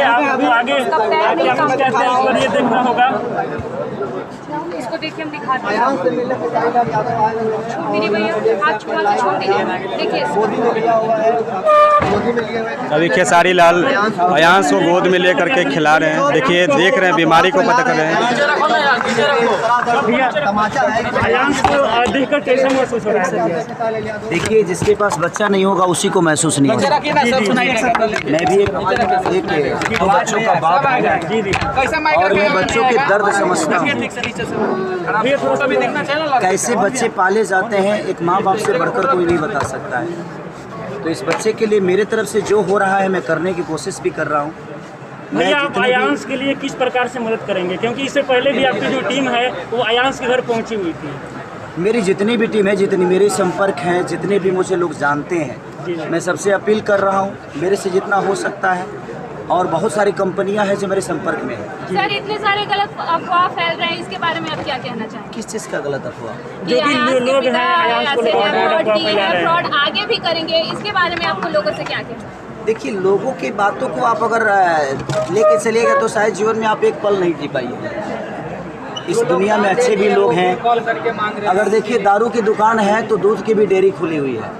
देखिए आप आगे कैसे ये देखना होगा। इसको देखिए हम दिखाते हैं। मेरी भैया हाथ छुआ के छोड़ दीजिए। देखिए अभी खेसारी लाल अयांश को गोद में लेकर के खिला रहे हैं। देखिए देख रहे हैं, बीमारी को पता कर रहे हैं। अयांश को देखकर कैसे महसूस हो रहा है? देखिए जिसके पास बच्चा नहीं होगा उसी को महसूस नहीं होगा। मैं भी एक दो बच्चों का बाप हूं और मैं बच्चों के दर्द समझता हूँ। कैसे बच्चे पाले जाते हैं एक माँ बाप से बढ़कर कोई नहीं बता सकता है। तो इस बच्चे के लिए मेरे तरफ से जो हो रहा है मैं करने की कोशिश भी कर रहा हूँ। भैया आप अयांश के लिए किस प्रकार से मदद करेंगे, क्योंकि इससे पहले भी आपकी जो टीम है वो अयांश के घर पहुंची हुई थी। मेरी जितनी भी टीम है, जितनी मेरे संपर्क हैं, जितने भी मुझे लोग जानते हैं, मैं सबसे अपील कर रहा हूँ मेरे से जितना हो सकता है। और बहुत सारी कंपनियां हैं जो मेरे संपर्क में है। सर इतने सारे गलत अफवाह फैल रहे हैं, इसके बारे में आप क्या कहना चाहेंगे? किस चीज़ का गलत अफवाह? जो भी लोग हैं अयांश को लेकर फ्रॉड आगे भी करेंगे, इसके बारे में आपको लोगों से क्या कहना है? देखिए लोगों की बातों को आप अगर लेके चलिएगा तो शायद जीवन में आप एक पल नहीं जी पाइए। इस दुनिया में अच्छे भी लोग हैं। अगर देखिए दारू की दुकान है तो दूध की भी डेयरी खुली हुई है।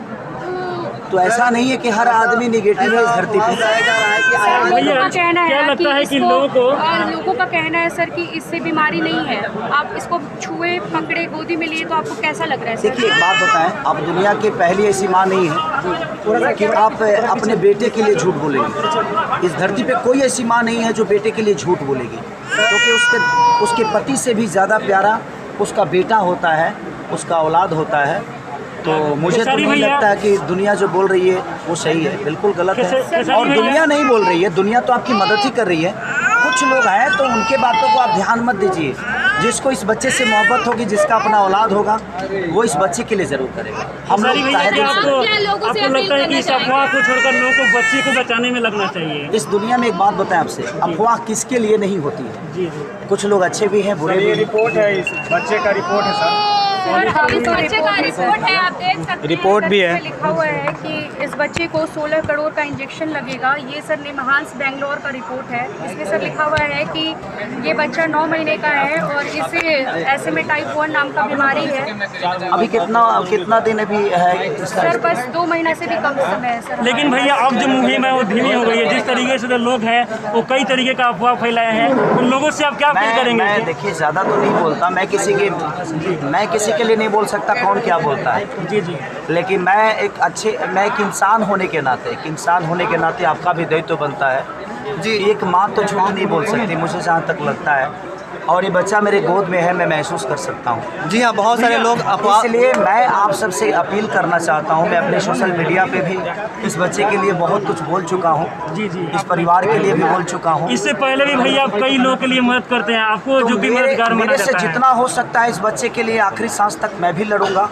तो ऐसा नहीं है कि हर आदमी निगेटिव है इस धरती पे। लोगों का कहना क्या है लगता है कि लोगों का कहना है सर कि इससे बीमारी नहीं है। आप इसको छुए पकड़े गोदी में लिए तो आपको कैसा लग रहा है? देखिए एक बात बताएं, आप दुनिया की पहली ऐसी माँ नहीं है कि आप अपने बेटे के लिए झूठ बोलेंगे। इस धरती पे कोई ऐसी माँ नहीं है जो बेटे के लिए झूठ बोलेगी, क्योंकि उसके पति से भी ज़्यादा प्यारा उसका बेटा होता है, उसका औलाद होता है। तो मुझे तो नहीं लगता है कि दुनिया जो बोल रही है वो सही है, बिल्कुल गलत है। और दुनिया नहीं बोल रही है, दुनिया तो आपकी मदद ही कर रही है। कुछ लोग हैं तो उनके बातों को आप ध्यान मत दीजिए। जिसको इस बच्चे से मोहब्बत होगी, जिसका अपना औलाद होगा, वो इस बच्चे के लिए ज़रूर करेगा। हम लोग आपको लगता है कि इस अफवाह को छोड़कर लोगों को बच्चे को बचाने में लगना चाहिए? इस दुनिया में एक बात बताएं आपसे, अफवाह किसके लिए नहीं होती है। जी। कुछ लोग अच्छे भी हैं, बुरे भी। रिपोर्ट है, इस बच्चे का रिपोर्ट है सर। बच्चे का रिपोर्ट है, आप देख सकते हैं। रिपोर्ट भी है। लिखा हुआ है कि इस बच्चे को 16 करोड़ का इंजेक्शन लगेगा। ये सर निमहांस बेंगलोर का रिपोर्ट है। इसमें सर लिखा हुआ है कि ये बच्चा 9 महीने का है और इसे SMA टाइप 1 नाम का बीमारी है। अभी कितना दिन अभी है सर? बस 2 महीना से भी कम समय है सर। लेकिन भैया अब जो मुहिम है वो धीमी हो गई है। जिस तरीके से जो लोग हैं वो कई तरीके का अफवाह फैलाए हैं, उन लोगों से आप क्या अपील करेंगे? मैं देखिए ज़्यादा तो नहीं बोलता, मैं किसी के लिए नहीं बोल सकता कौन क्या बोलता है। जी। लेकिन मैं एक इंसान होने के नाते आपका भी दायित्व बनता है जी। एक माँ तो झूठ नहीं बोल सकती, मुझे जहाँ तक लगता है। और ये बच्चा मेरे गोद में है, मैं महसूस कर सकता हूँ। जी हाँ, बहुत सारे लोग इसलिए मैं आप सबसे अपील करना चाहता हूँ। मैं अपने सोशल मीडिया पे भी इस बच्चे के लिए बहुत कुछ बोल चुका हूँ। जी। इस परिवार के लिए भी बोल चुका हूँ। इससे पहले भी भैया आप कई लोगों के लिए मदद करते हैं, आपको जो भी मददगार मेरे से जितना हो सकता है इस बच्चे के लिए आखिरी सांस तक मैं भी लड़ूंगा।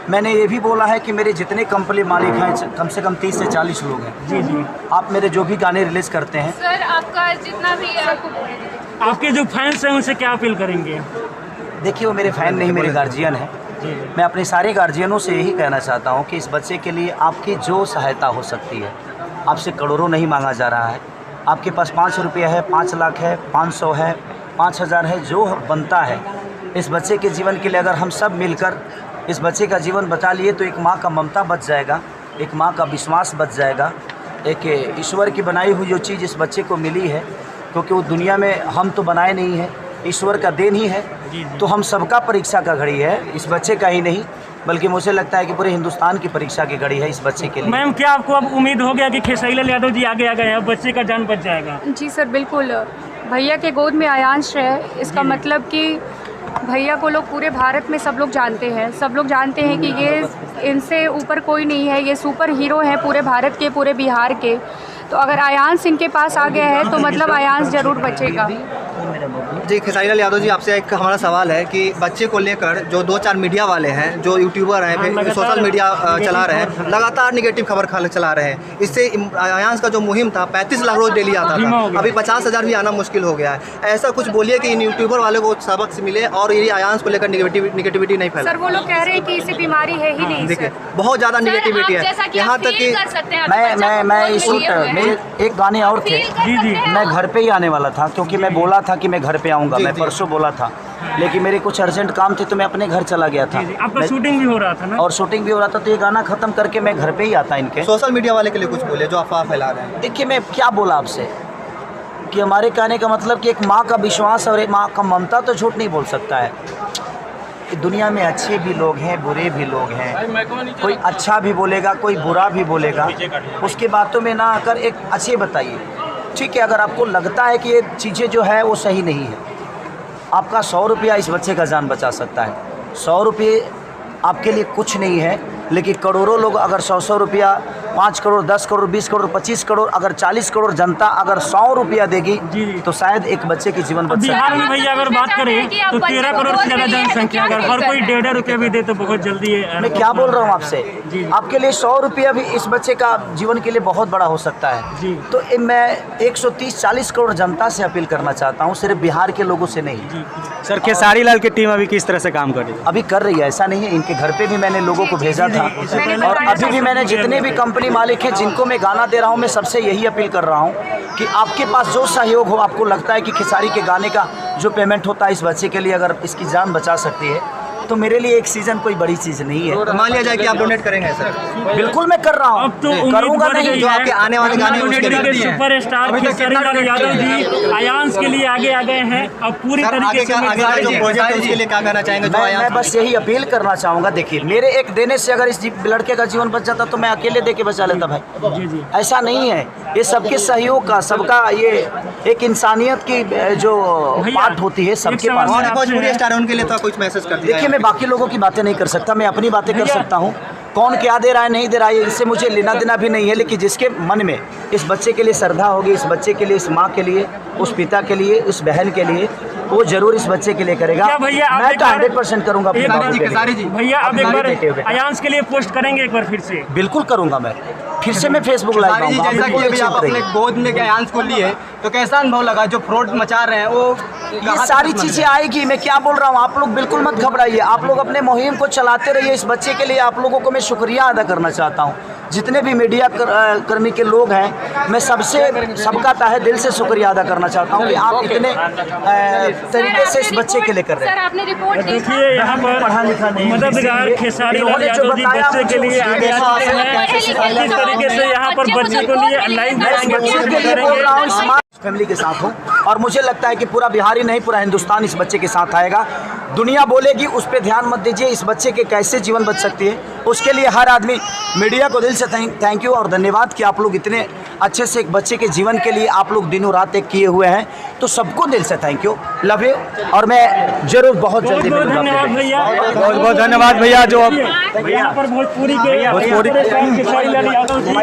मैंने ये भी बोला है कि मेरे जितने कंपनी मालिक हैं कम से कम 30 से 40 लोग हैं। जी। आप मेरे जो भी गाने रिलीज करते हैं सर, आपका जितना भी आपके जो फैंस हैं उनसे क्या अपील करेंगे? देखिए वो मेरे फैन नहीं, मेरे गार्जियन हैं। मैं अपने सारे गार्जियनों से यही कहना चाहता हूँ कि इस बच्चे के लिए आपकी जो सहायता हो सकती है, आपसे करोड़ों नहीं मांगा जा रहा है। आपके पास 5 रुपये है, 5 लाख है, 500 है, 5000 है, जो बनता है इस बच्चे के जीवन के लिए अगर हम सब मिलकर इस बच्चे का जीवन बचा लिए तो एक माँ का ममता बच जाएगा, एक माँ का विश्वास बच जाएगा। एक ईश्वर की बनाई हुई जो चीज़ इस बच्चे को मिली है, क्योंकि वो दुनिया में हम तो बनाए नहीं हैं, ईश्वर का देन ही है। तो हम सबका परीक्षा का घड़ी है, इस बच्चे का ही नहीं बल्कि मुझे लगता है कि पूरे हिंदुस्तान की परीक्षा की घड़ी है इस बच्चे के लिए। मैम क्या आपको अब उम्मीद हो गया कि खेसारी लाल यादव जी आगे आ गए हैं, बच्चे का जान बच जाएगा? जी सर, बिल्कुल। भैया के गोद में अयांश है, इसका मतलब कि भैया को लोग पूरे भारत में सब लोग जानते हैं। सब लोग जानते हैं कि ये इनसे ऊपर कोई नहीं है, ये सुपर हीरो है पूरे भारत के, पूरे बिहार के। तो अगर अयांश इनके पास आ गया है तो मतलब अयांश ज़रूर बचेगा। जी, खेसारी लाल यादव जी, आपसे एक हमारा सवाल है कि बच्चे को लेकर जो 2-4 मीडिया वाले हैं, जो यूट्यूबर हैं, सोशल मीडिया चला रहे हैं, लगातार निगेटिव खबर चला रहे हैं। इससे अयांश का जो मुहिम था 35 लाख रोज डेली आता था, अभी 50,000 भी आना मुश्किल हो गया है। ऐसा कुछ बोलिए कि इन यूट्यूबर वाले को सबक मिले और ये अयांश को लेकर निगेटिविटी नहीं फैले। सर वो लोग कह रहे हैं कि इसे बीमारी है ही नहीं। देखिए बहुत ज़्यादा निगेटिविटी है, यहाँ तक कि मैं इस मेरे एक गाने और थे। मैं घर पे ही आने वाला था, क्योंकि मैं बोला था कि मैं घर पे आऊँगा, मैं परसों बोला था, लेकिन मेरे कुछ अर्जेंट काम थे तो मैं अपने घर चला गया था। आपका शूटिंग भी हो रहा था ना? और शूटिंग भी हो रहा था, तो ये गाना खत्म करके मैं घर पे ही आता इनके। सोशल मीडिया वाले के लिए कुछ बोले जो अफवाह फैला रहे हैं। देखिए मैं क्या बोला आपसे कि हमारे कहने का मतलब कि एक माँ का विश्वास और एक माँ का ममता तो झूठ नहीं बोल सकता है। दुनिया में अच्छे भी लोग हैं, बुरे भी लोग हैं, कोई अच्छा भी बोलेगा, कोई बुरा भी बोलेगा। उसकी बातों में ना आकर एक अच्छे बताइए, ठीक है। अगर आपको लगता है कि ये चीज़ें जो है वो सही नहीं है, आपका 100 रुपया इस बच्चे का जान बचा सकता है। 100 रुपये आपके लिए कुछ नहीं है, लेकिन करोड़ों लोग अगर 100 रुपया, 5 करोड़, 10 करोड़, 20 करोड़, 25 करोड़, अगर 40 करोड़ जनता अगर 100 रुपया देगी तो शायद एक बच्चे की जीवन बच सकता है। बिहार में भैया अगर बात करें तो 13 करोड़ से ज़्यादा जनसंख्या, अगर हर कोई 1.5 रुपया भी दे तो बहुत जल्दी है। मैं क्या बोल रहा हूँ आपसे, आपके लिए 100 रुपया भी इस बच्चे का जीवन के लिए बहुत बड़ा हो सकता है। तो मैं 130-40 करोड़ जनता से अपील करना चाहता हूँ, सिर्फ बिहार के लोगों से नहीं। सर खेसारी लाल की टीम अभी किस तरह से काम कर रही है? अभी कर रही है, ऐसा नहीं है। इनके घर पे भी मैंने लोगों को भेजा था, और अभी भी मैंने जितने भी कंपनी मालिक हैं जिनको मैं गाना दे रहा हूँ, मैं सबसे यही अपील कर रहा हूँ कि आपके पास जो सहयोग हो, आपको लगता है कि खेसारी के गाने का जो पेमेंट होता है इस बच्चे के लिए अगर इसकी जान बचा सकती है, तो मेरे लिए एक सीजन कोई बड़ी चीज़ नहीं है। तो मान लिया जाए कि आप डोनेट करेंगे सर? बिल्कुल मैं कर रहा हूँ, अब तो करूँगा नहीं। जो आपके आने वाले गाने सुपर स्टार खेसारी लाल यादव जी अयांश के लिए आगे आ गए हैं। अब पूरी तरीके से जो प्रोजेक्ट है उसके लिए क्या कहना चाहेंगे? मैं बस यही अपील करना चाहूँगा। देखिए मेरे एक देने से अगर इस लड़के का जीवन बच जाता तो मैं अकेले दे के बचा लेता भाई। ऐसा नहीं है, ये सबके सहयोग का, सबका ये एक इंसानियत की जो बात होती है सबके पास। भोजपुरी स्टार उनके लिए तो कुछ मैसेज कर देखिए मैं बाकी लोगों की बातें नहीं कर सकता, मैं अपनी बातें कर सकता हूँ। कौन क्या दे रहा है नहीं दे रहा है इससे मुझे लेना देना भी नहीं है, लेकिन जिसके मन में इस बच्चे के लिए श्रद्धा होगी, इस बच्चे के लिए, इस माँ के लिए, उस पिता के लिए, उस बहन के लिए, वो जरूर इस बच्चे के लिए करेगा। मैं तो 100% करूँगा। भैया आप एक बार अयांश के लिए पोस्ट करेंगे एक बार फिर से? बिल्कुल करूँगा, मैं फिर से मैं फेसबुक लाइव आऊँगा। जैसा कि अभी आप अपने गोद में अयांश को लिए तो कैसा अनुभव लगा? जो फ्रॉड मचा रहे हैं वो ये सारी चीज़ें आएगी, मैं क्या बोल रहा हूँ। आप लोग बिल्कुल मत घबराइए, आप लोग अपने मुहिम को चलाते रहिए। इस बच्चे के लिए आप लोगों को मैं शुक्रिया अदा करना चाहता हूँ। जितने भी मीडिया कर्मी के लोग हैं, मैं सबका तहे दिल से शुक्रिया अदा करना चाहता हूँ कि आप इतने तरीके से इस बच्चे के लिए कर रहे हैं। सर आपने रिपोर्ट देखिए यहाँ पर पढ़ा लिखा नहीं, मददगार खेसारी लाल यादव जी बच्चे के लिए आगे आते हैं। किस तरीके से यहाँ पर बच्चे को लिए लाइव करेंगे, फैमिली के साथ हूँ, और मुझे लगता है कि पूरा बिहार ही नहीं, पूरा हिंदुस्तान इस बच्चे के साथ आएगा। दुनिया बोलेगी, उस पर ध्यान मत दीजिए। इस बच्चे के कैसे जीवन बच सकती है, उसके लिए हर आदमी, मीडिया को दिल से थैंक यू और धन्यवाद कि आप लोग इतने अच्छे से एक बच्चे के जीवन के लिए आप लोग दिनों रात एक किए हुए हैं। तो सबको दिल से थैंक यू, लव यू, और मैं जरूर बहुत जल्दी मिलूंगा। धन्यवाद भैया, बहुत बहुत धन्यवाद भैया। जो अब यहाँ पर भोजपुरी के खेसारी लाल यादव जी।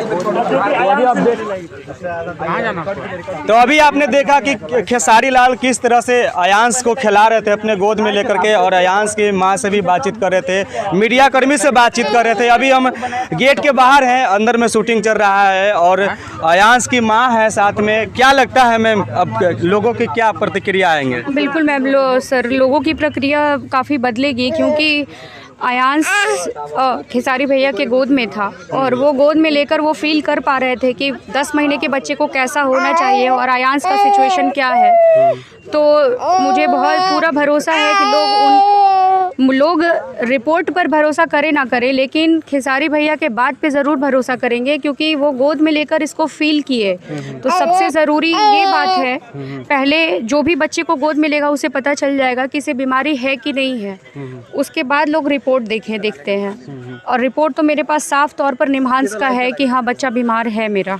तो अभी आपने देखा कि खेसारी लाल किस तरह से अयांश को खिला रहे थे अपने गोद में लेकर के, और अयांश की माँ से भी बातचीत कर रहे थे, मीडिया कर्मी से बातचीत कर रहे थे। अभी हम गेट के बाहर हैं, अंदर में शूटिंग चल रहा है और अयांश की माँ है साथ में। क्या लगता है मैम, अब लोगों की क्या प्रतिक्रिया आएंगे? बिल्कुल मैम, सर लोगों की प्रक्रिया काफ़ी बदलेगी, क्योंकि अयांश खेसारी भैया के गोद में था और वो गोद में लेकर वो फील कर पा रहे थे कि 10 महीने के बच्चे को कैसा होना चाहिए और अयांश का सिचुएशन क्या है। तो मुझे बहुत पूरा भरोसा है कि लोग रिपोर्ट पर भरोसा करें ना करें, लेकिन खेसारी भैया के बात पे ज़रूर भरोसा करेंगे, क्योंकि वो गोद में लेकर इसको फील किए। तो सबसे ज़रूरी ये बात है, पहले जो भी बच्चे को गोद मिलेगा उसे पता चल जाएगा कि इसे बीमारी है कि नहीं है। उसके बाद लोग रिपोर्ट देखते हैं, और रिपोर्ट तो मेरे पास साफ तौर पर निम्हांस का है कि हाँ बच्चा बीमार है मेरा।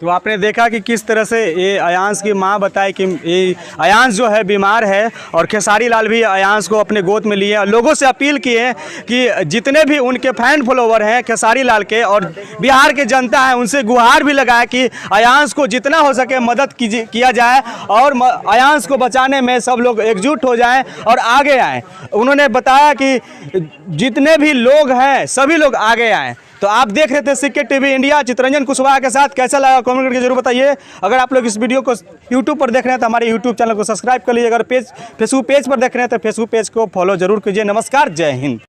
तो आपने देखा कि किस तरह से ये अयांश की मां बताए कि ये अयांश जो है बीमार है और खेसारी लाल भी अयांश को अपने गोद में लिए और लोगों से अपील किए कि जितने भी उनके फैन फॉलोवर हैं खेसारी लाल के और बिहार के जनता है उनसे गुहार भी लगाए कि अयांश को जितना हो सके मदद किया जाए और अयांश को बचाने में सब लोग एकजुट हो जाएं और आगे आएँ। उन्होंने बताया कि जितने भी लोग हैं सभी लोग आगे आएँ। तो आप देख रहे थे सिक्के टीवी इंडिया चित्रंजन कुशवाहा के साथ। कैसा लगा कमेंट करके जरूर बताइए। अगर आप लोग इस वीडियो को यूट्यूब पर देख रहे हैं तो हमारे यूट्यूब चैनल को सब्सक्राइब कर लीजिए। अगर फेसबुक पेज पर देख रहे हैं तो फेसबुक पेज को फॉलो जरूर कीजिए। नमस्कार, जय हिंद।